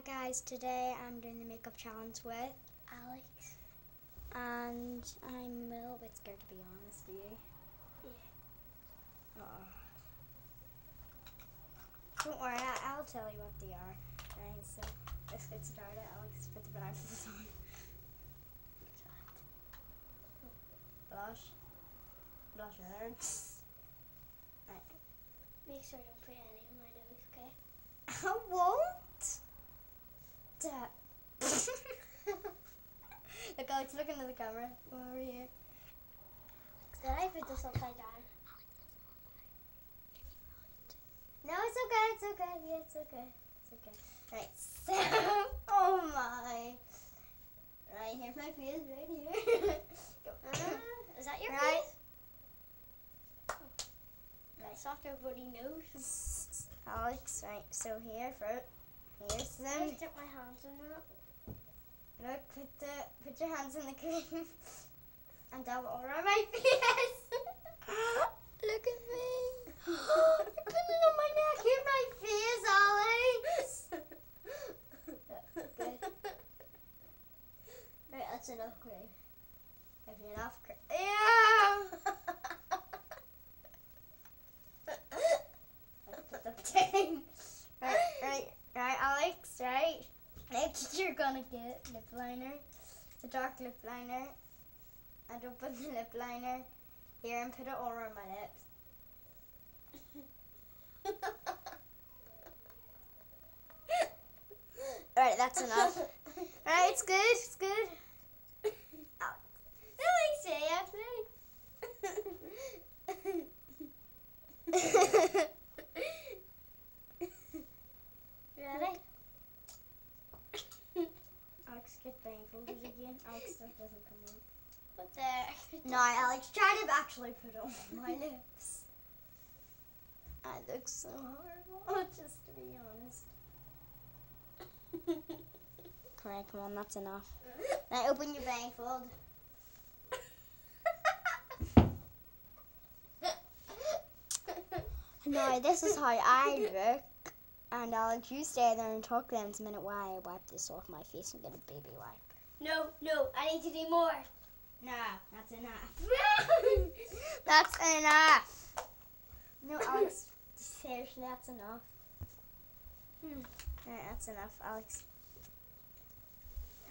guys, today I'm doing the makeup challenge with Alex. And I'm a little bit scared, to be honest with you. Yeah. Oh. Don't worry, I'll tell you what they are. Right, so let's get started. Alex, put the blindfolds on. Blush. Blusher. Right. Make sure I don't put any on my nose, okay? I won't. Look, Alex, look into the camera. Come over here. Did I put this upside down? No, it's okay, it's okay. Yeah, it's okay. It's okay. Right, so, oh my. Right, here's my face, right here. Go. Is that your Right. face? I saw your bloody nose. Alex, right, so here's Can I them. stick my hands in that? Look, put your hands in the cream. And dab it all around my face. Look at me. You're putting it on my neck. Here's my face, Alex. Good. Right, that's enough cream. If you're enough cream. Yeah. Put the thing. Right, Alex, right? Next you're gonna get lip liner, a dark lip liner, and open the lip liner here and put it all around my lips. Right, that's enough. Right, it's good, it's good. Ready? Alex, get blindfolded again. Alex, that doesn't come out. What the? No, Alex, try to actually put it on my lips. I look so horrible, just to be honest. Alright, come on, that's enough. Now open your blindfold. No, this is how I look. And Alex, you stay there and talk to them a minute while I wipe this off my face and get a baby wipe. No, I need to do more. Nah, that's enough. That's enough. No, Alex, seriously, that's enough. Right, that's enough, Alex.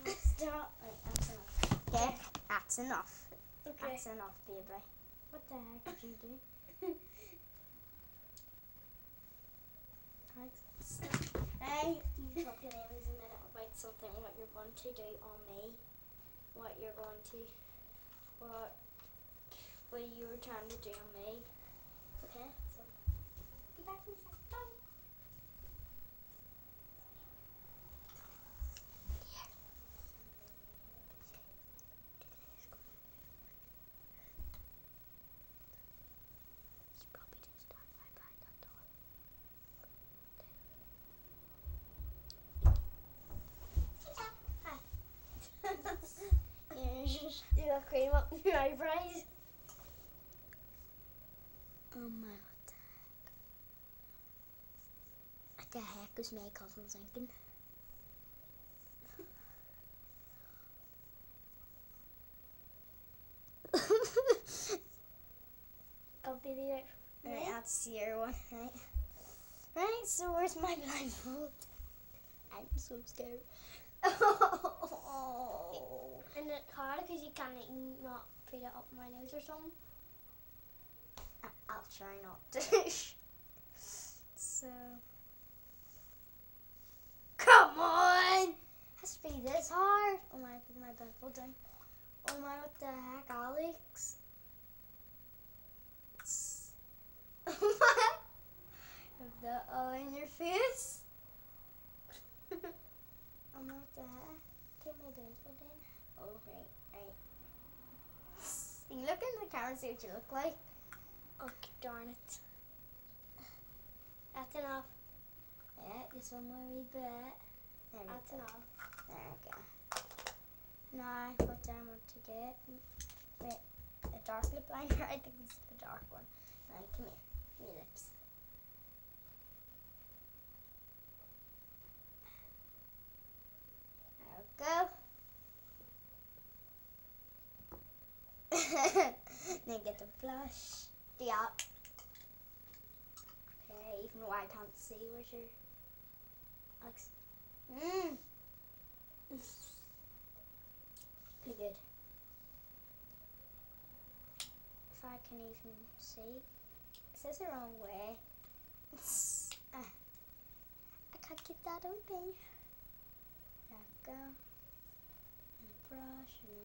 Stop. Right, that's enough. Okay, that's enough. Okay. That's enough, baby. What the heck did you do? Alex, stop. Hey, You talk to them in a minute about something, what you're going to do on me. What you were trying to do on me. Okay? So, be back in a second. Bye. You got cream up your eyebrows. oh my, what the heck is my cousin thinking? I'll be there. Right, that's your one, right? Right, so where's my blindfold? I'm so scared. Oh. And it's hard because you can't not put it up my nose or something. I'll try not to. So. Come on! Has to be this hard. Oh my, put my blindfold down. Oh my, what the heck, Alex? Oh my! Have that all in your face? Oh my, what the heck? Get my blindfold in. Oh, right. You look in the camera and see what you look like. Oh, darn it. That's enough. Yeah, just one more wee bit. There we That's go. enough. There we go. Now, what I want to get? Wait, a dark lip liner. I think it's the dark one. Right, come here. Your lips. Then get the blush. Yeah. Okay, even though I can't see, where's your Alex? Pretty good. If I can even see. It says the wrong way. I can't get that open. There we go. And a brush. And